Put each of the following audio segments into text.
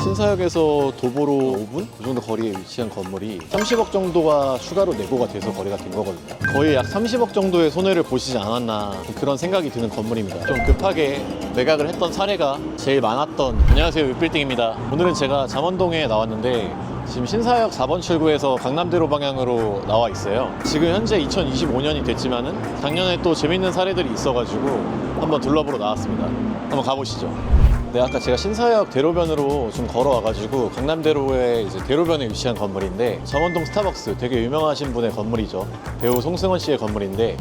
신사역에서 도보로 5분? 그 정도 거리에 위치한 건물이 30억 정도가 추가로 내고가 돼서 거래가 된 거거든요. 거의 약 30억 정도의 손해를 보시지 않았나 그런 생각이 드는 건물입니다. 좀 급하게 매각을 했던 사례가 제일 많았던. 안녕하세요, 윗빌딩입니다. 오늘은 제가 잠원동에 나왔는데 지금 신사역 4번 출구에서 강남대로 방향으로 나와 있어요. 지금 현재 2025년이 됐지만은 작년에 또 재밌는 사례들이 있어가지고 한번 둘러보러 나왔습니다. 한번 가보시죠. 네, 아까 제가 신사역 대로변으로 좀 걸어와가지고 강남대로의 이제 대로변에 위치한 건물인데 잠원동 스타벅스 되게 유명하신 분의 건물이죠. 배우 송승헌 씨의 건물인데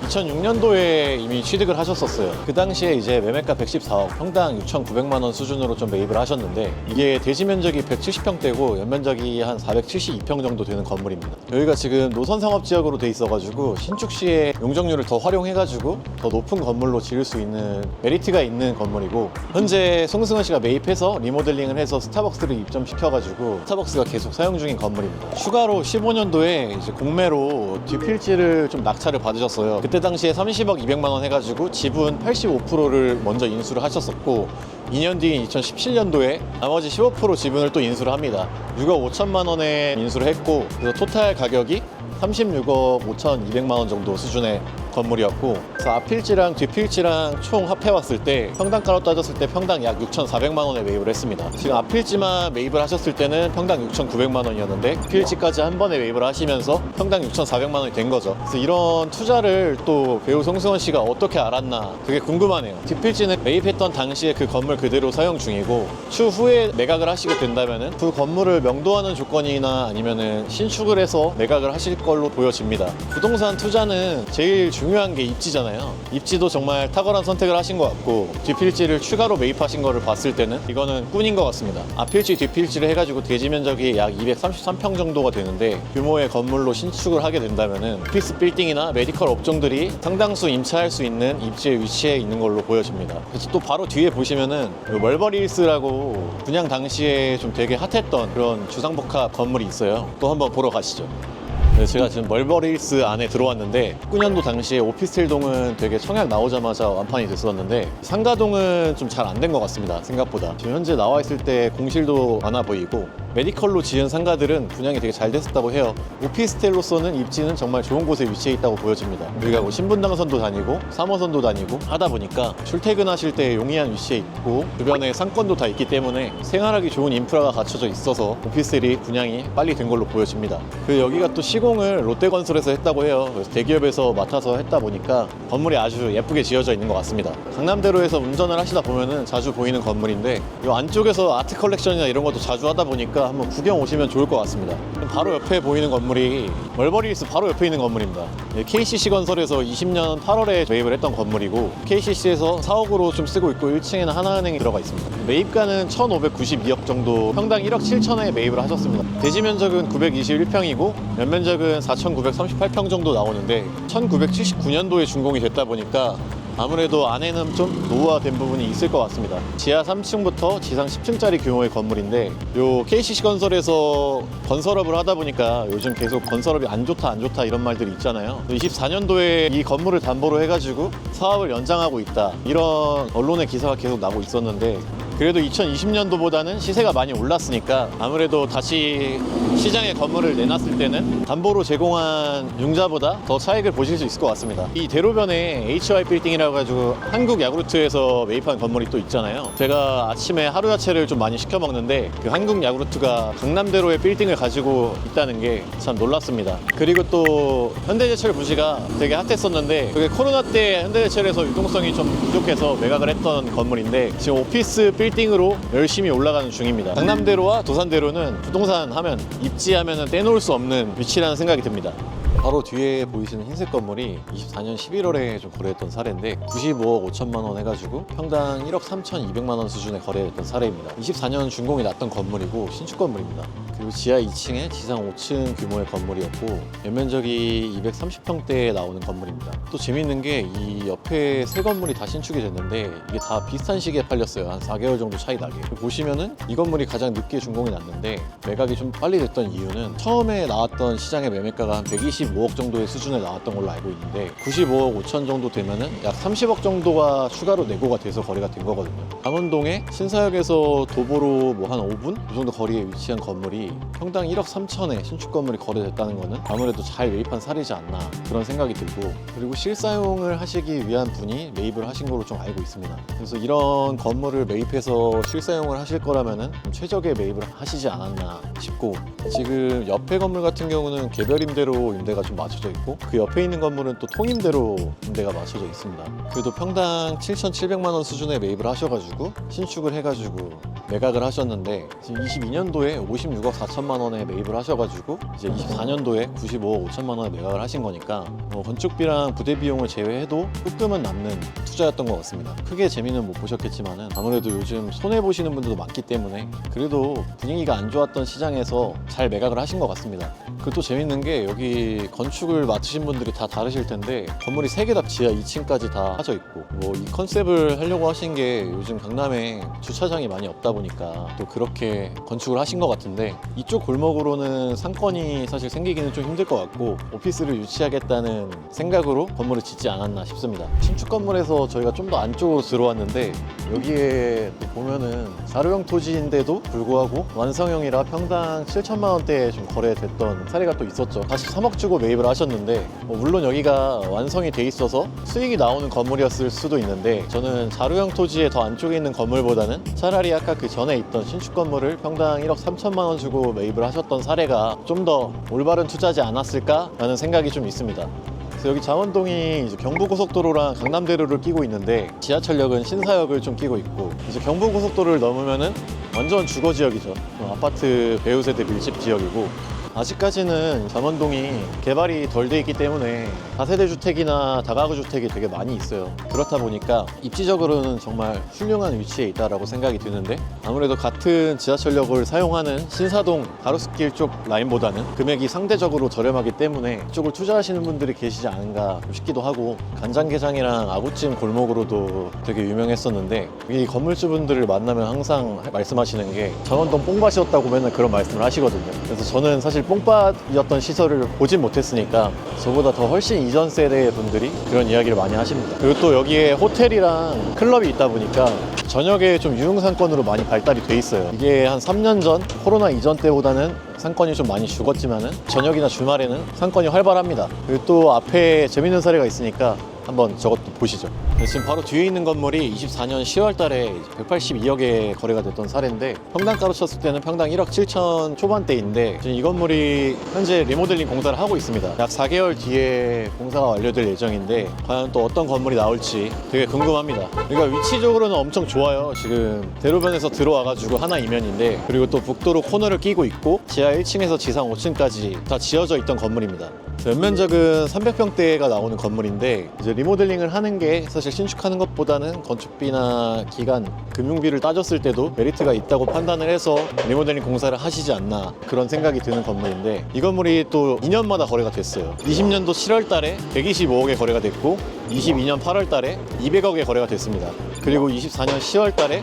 2006년도에 이미 취득을 하셨었어요. 그 당시에 이제 매매가 114억, 평당 6,900만 원 수준으로 좀 매입을 하셨는데 이게 대지 면적이 170평대고 연면적이 한 472평 정도 되는 건물입니다. 여기가 지금 노선상업지역으로 돼 있어가지고 신축시의 용적률을 더 활용해가지고 더 높은 건물로 지을 수 있는 메리트가 있는 건물이고, 현재 송승헌 씨가 매입해서 리모델링을 해서 스타벅스를 입점시켜가지고 스타벅스가 계속 사용 중인 건물입니다. 추가로 15년도에 이제 공매로 뒷필지를 좀 낙찰을 받으셨어요. 그때 당시에 30억 200만 원 해가지고 지분 85%를 먼저 인수를 하셨었고, 2년 뒤인 2017년도에 나머지 15% 지분을 또 인수를 합니다. 6억 5천만 원에 인수를 했고, 그래서 토탈 가격이 36억 5,200만 원 정도 수준의 건물이었고, 그래서 앞필지랑 뒷필지랑 총 합해봤을 때 평당가로 따졌을 때 평당 약 6,400만 원에 매입을 했습니다. 지금 앞필지만 매입을 하셨을 때는 평당 6,900만 원이었는데 뒷필지까지 한 번에 매입을 하시면서 평당 6,400만 원이 된 거죠. 그래서 이런 투자를 또 배우 송승헌 씨가 어떻게 알았나 그게 궁금하네요. 뒷필지는 매입했던 당시에 그 건물 그대로 사용 중이고, 추후에 매각을 하시게 된다면은 그 건물을 명도하는 조건이나 아니면은 신축을 해서 매각을 하실 걸로 보여집니다. 부동산 투자는 제일 중요한 게 입지잖아요. 입지도 정말 탁월한 선택을 하신 것 같고, 뒷필지를 추가로 매입하신 거를 봤을 때는 이거는 꾼인 것 같습니다. 앞필지 뒷필지를 해가지고 대지 면적이 약 233평 정도가 되는데 규모의 건물로 신축을 하게 된다면은 오피스 빌딩이나 메디컬 업종들이 상당수 임차할 수 있는 입지에 위치해 있는 걸로 보여집니다. 그래서 또 바로 뒤에 보시면은 멀버리힐스라고 분양 당시에 좀 되게 핫했던 그런 주상복합 건물이 있어요. 또 한번 보러 가시죠. 네, 제가 지금 멀버리힐스 안에 들어왔는데 19년도 당시에 오피스텔동은 되게 청약 나오자마자 완판이 됐었는데 상가동은 좀 잘 안 된 것 같습니다. 생각보다. 지금 현재 나와 있을 때 공실도 많아 보이고 메디컬로 지은 상가들은 분양이 되게 잘 됐었다고 해요. 오피스텔로서는 입지는 정말 좋은 곳에 위치해 있다고 보여집니다. 여기가 뭐 신분당선도 다니고 3호선도 다니고 하다 보니까 출퇴근하실 때 용이한 위치에 있고 주변에 상권도 다 있기 때문에 생활하기 좋은 인프라가 갖춰져 있어서 오피스텔이 분양이 빨리 된 걸로 보여집니다. 그 여기가 또 시공을 롯데건설에서 했다고 해요. 그래서 대기업에서 맡아서 했다 보니까 건물이 아주 예쁘게 지어져 있는 것 같습니다. 강남대로에서 운전을 하시다 보면은 자주 보이는 건물인데 이 안쪽에서 아트 컬렉션이나 이런 것도 자주 하다 보니까 한번 구경 오시면 좋을 것 같습니다. 바로 옆에 보이는 건물이 멀버리힐스 바로 옆에 있는 건물입니다. KCC 건설에서 20년 8월에 매입을 했던 건물이고 KCC에서 사옥으로 좀 쓰고 있고 1층에는 하나은행이 들어가 있습니다. 매입가는 1,592억 정도, 평당 1억 7천에 매입을 하셨습니다. 대지 면적은 921평이고 연면적은 4,938평 정도 나오는데 1979년도에 준공이 됐다 보니까 아무래도 안에는 좀 노후화된 부분이 있을 것 같습니다. 지하 3층부터 지상 10층짜리 규모의 건물인데 요 KCC 건설에서 건설업을 하다 보니까 요즘 계속 건설업이 안 좋다 이런 말들이 있잖아요. 24년도에 이 건물을 담보로 해가지고 사업을 연장하고 있다 이런 언론의 기사가 계속 나고 있었는데, 그래도 2020년도보다는 시세가 많이 올랐으니까 아무래도 다시 시장에 건물을 내놨을 때는 담보로 제공한 융자보다 더 차익을 보실 수 있을 것 같습니다. 이 대로변에 HY 빌딩이라고 해가지고 한국 야구르트에서 매입한 건물이 또 있잖아요. 제가 아침에 하루 야채를 좀 많이 시켜 먹는데 그 한국 야구르트가 강남대로의 빌딩을 가지고 있다는 게 참 놀랐습니다. 그리고 또 현대제철 부지가 되게 핫했었는데 그게 코로나 때 현대제철에서 유동성이 좀 부족해서 매각을 했던 건물인데 지금 오피스 빌딩으로 열심히 올라가는 중입니다. 강남대로와 도산대로는 부동산 하면 입지하면 떼놓을 수 없는 위치라는 생각이 듭니다. 바로 뒤에 보이시는 흰색 건물이 24년 11월에 좀 거래했던 사례인데 95억 5천만 원 해가지고 평당 1억 3,200만 원 수준에 거래했던 사례입니다. 24년 준공이 났던 건물이고 신축 건물입니다. 그리고 지하 2층에 지상 5층 규모의 건물이었고 연면적이 230평대에 나오는 건물입니다. 또 재밌는 게 이 옆에 세 건물이 다 신축이 됐는데 이게 다 비슷한 시기에 팔렸어요. 한 4개월 정도 차이 나게. 보시면은 이 건물이 가장 늦게 준공이 났는데 매각이 좀 빨리 됐던 이유는 처음에 나왔던 시장의 매매가가 한 125억 정도의 수준에 나왔던 걸로 알고 있는데 95억 5천 정도 되면은 약 30억 정도가 추가로 내고가 돼서 거래가 된 거거든요. 강원동에 신사역에서 도보로 뭐 한 5분? 이 정도 거리에 위치한 건물이 평당 1억 3천에 신축 건물이 거래됐다는 거는 아무래도 잘 매입한 사례지 않나 그런 생각이 들고, 그리고 실사용을 하시기 위한 분이 매입을 하신 걸로 좀 알고 있습니다. 그래서 이런 건물을 매입해서 실사용을 하실 거라면은 좀 최적의 매입을 하시지 않았나 싶고, 지금 옆에 건물 같은 경우는 개별 임대로 임대가 좀 맞춰져 있고 그 옆에 있는 건물은 또 통임대로 임대가 맞춰져 있습니다. 그래도 평당 7,700만 원 수준에 매입을 하셔가지고 신축을 해가지고 매각을 하셨는데 지금 22년도에 56억 4천만 원에 매입을 하셔가지고 이제 24년도에 95억 5천만 원에 매각을 하신 거니까 건축비랑 부대 비용을 제외해도 조금은 남는 투자였던 것 같습니다. 크게 재미는 못 보셨겠지만은 아무래도 요즘 손해 보시는 분들도 많기 때문에 그래도 분위기가 안 좋았던 시장에서 잘 매각을 하신 것 같습니다. 그리고 또 재밌는 게 여기 건축을 맡으신 분들이 다 다르실 텐데 건물이 3개 다 지하 2층까지 다 하져 있고 뭐 이 컨셉을 하려고 하신 게 요즘 강남에 주차장이 많이 없다 보니까 또 그렇게 건축을 하신 것 같은데, 이쪽 골목으로는 상권이 사실 생기기는 좀 힘들 것 같고 오피스를 유치하겠다는 생각으로 건물을 짓지 않았나 싶습니다. 신축 건물에서 저희가 좀 더 안쪽으로 들어왔는데 여기에 또 보면은 자료형 토지인데도 불구하고 완성형이라 평당 7천만 원대에 좀 거래됐던 사례가 또 있었죠. 43억 주고 매입을 하셨는데 물론 여기가 완성이 돼 있어서 수익이 나오는 건물이었을 수도 있는데 저는 자료형 토지에 더 안쪽에 있는 건물보다는 차라리 아까 그 전에 있던 신축 건물을 평당 1억 3천만 원 주고 매입을 하셨던 사례가 좀 더 올바른 투자지 않았을까라는 생각이 좀 있습니다. 여기 장원동이 이제 경부고속도로랑 강남대로를 끼고 있는데 지하철역은 신사역을 좀 끼고 있고, 이제 경부고속도로를 넘으면은 완전 주거 지역이죠. 아파트 배우세대 밀집 지역이고 아직까지는 잠원동이 개발이 덜 돼 있기 때문에 다세대 주택이나 다가구 주택이 되게 많이 있어요. 그렇다 보니까 입지적으로는 정말 훌륭한 위치에 있다라고 생각이 드는데 아무래도 같은 지하철역을 사용하는 신사동 가로수길 쪽 라인보다는 금액이 상대적으로 저렴하기 때문에 이쪽을 투자하시는 분들이 계시지 않은가 싶기도 하고, 간장게장이랑 아구찜 골목으로도 되게 유명했었는데 이 건물주분들을 만나면 항상 말씀하시는 게 잠원동 뽕밭이었다고 맨날 그런 말씀을 하시거든요. 그래서 저는 사실 뽕밭이었던 시설을 보진 못했으니까 저보다 더 훨씬 이전 세대의 분들이 그런 이야기를 많이 하십니다. 그리고 또 여기에 호텔이랑 클럽이 있다 보니까 저녁에 좀 유흥상권으로 많이 발달이 돼 있어요. 이게 한 3년 전 코로나 이전 때보다는 상권이 좀 많이 죽었지만은 저녁이나 주말에는 상권이 활발합니다. 그리고 또 앞에 재밌는 사례가 있으니까 한번 저것도 보시죠. 지금 바로 뒤에 있는 건물이 24년 10월 달에 182억에 거래가 됐던 사례인데 평당가로 쳤을 때는 평당 1억 7천 초반대인데 지금 이 건물이 현재 리모델링 공사를 하고 있습니다. 약 4개월 뒤에 공사가 완료될 예정인데 과연 또 어떤 건물이 나올지 되게 궁금합니다. 그러니까 위치적으로는 엄청 좋아요. 지금 대로변에서 들어와가지고 하나 이면인데, 그리고 또 북도로 코너를 끼고 있고 지하 1층에서 지상 5층까지 다 지어져 있던 건물입니다. 연면적은 300평대가 나오는 건물인데 이제 리모델링을 하는 게 사실 신축하는 것보다는 건축비나 기간, 금융비를 따졌을 때도 메리트가 있다고 판단을 해서 리모델링 공사를 하시지 않나 그런 생각이 드는 건물인데, 이 건물이 또 2년마다 거래가 됐어요. 20년도 7월 달에 125억에 거래가 됐고 22년 8월 달에 200억에 거래가 됐습니다. 그리고 24년 10월 달에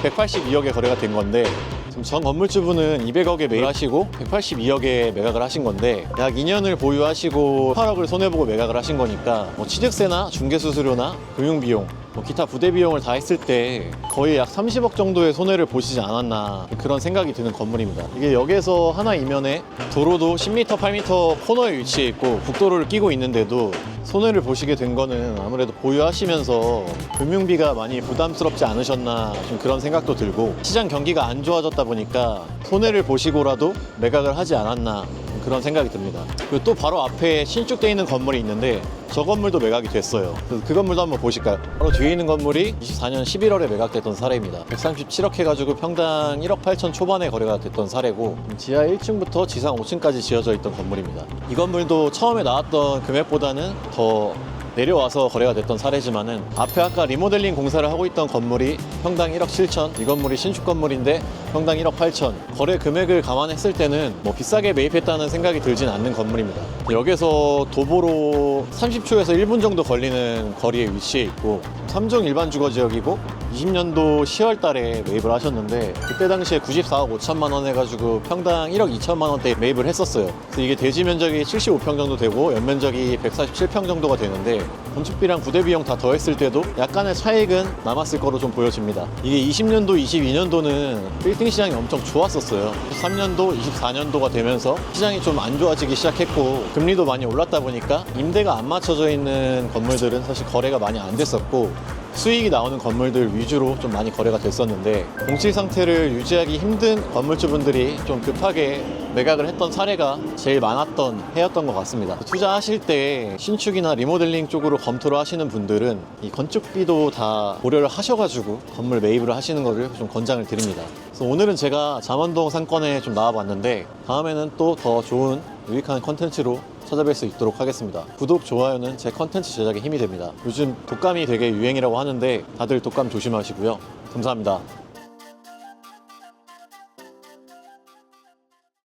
182억에 거래가 된 건데 지금 전 건물주분은 200억에 매입하시고 182억에 매각을 하신 건데 약 2년을 보유하시고 8억을 손해보고 매각을 하신 거니까 뭐 취득세나 중개수수료나 금융비용, 기타 부대 비용을 다 했을 때 거의 약 30억 정도의 손해를 보시지 않았나 그런 생각이 드는 건물입니다. 이게 역에서 하나 이면에 도로도 10m, 8m 코너에 위치해 있고 국도로를 끼고 있는데도 손해를 보시게 된 거는 아무래도 보유하시면서 금융비가 많이 부담스럽지 않으셨나 좀 그런 생각도 들고, 시장 경기가 안 좋아졌다 보니까 손해를 보시고라도 매각을 하지 않았나 그런 생각이 듭니다. 그리고 또 바로 앞에 신축되어 있는 건물이 있는데 저 건물도 매각이 됐어요. 그래서 그 건물도 한번 보실까요? 바로 뒤에 있는 건물이 24년 11월에 매각됐던 사례입니다. 137억 해가지고 평당 1억 8천 초반에 거래가 됐던 사례고 지하 1층부터 지상 5층까지 지어져 있던 건물입니다. 이 건물도 처음에 나왔던 금액보다는 더 내려와서 거래가 됐던 사례지만은 앞에 아까 리모델링 공사를 하고 있던 건물이 평당 1억 7천, 이 건물이 신축 건물인데 평당 1억 8천. 거래 금액을 감안했을 때는 뭐 비싸게 매입했다는 생각이 들진 않는 건물입니다. 여기서 도보로 30초에서 1분 정도 걸리는 거리에 위치해 있고 3종 일반 주거 지역이고 20년도 10월 달에 매입을 하셨는데 그때 당시에 94억 5천만 원 해가지고 평당 1억 2천만 원대 매입을 했었어요. 그래서 이게 대지 면적이 75평 정도 되고 연면적이 147평 정도가 되는데 건축비랑 부대 비용 다 더했을 때도 약간의 차익은 남았을 거로 좀 보여집니다. 이게 20년도, 22년도는 빌딩 시장이 엄청 좋았었어요. 23년도, 24년도가 되면서 시장이 좀 안 좋아지기 시작했고 금리도 많이 올랐다 보니까 임대가 안 맞춰져 있는 건물들은 사실 거래가 많이 안 됐었고 수익이 나오는 건물들 위주로 좀 많이 거래가 됐었는데 공실 상태를 유지하기 힘든 건물주분들이 좀 급하게 매각을 했던 사례가 제일 많았던 해였던 것 같습니다. 투자하실 때 신축이나 리모델링 쪽으로 검토를 하시는 분들은 이 건축비도 다 고려를 하셔가지고 건물 매입을 하시는 것을 좀 권장을 드립니다. 그래서 오늘은 제가 잠원동 상권에 좀 나와봤는데 다음에는 또 더 좋은 유익한 컨텐츠로 찾아뵐 수 있도록 하겠습니다. 구독, 좋아요는 제 컨텐츠 제작에 힘이 됩니다. 요즘 독감이 되게 유행이라고 하는데 다들 독감 조심하시고요. 감사합니다.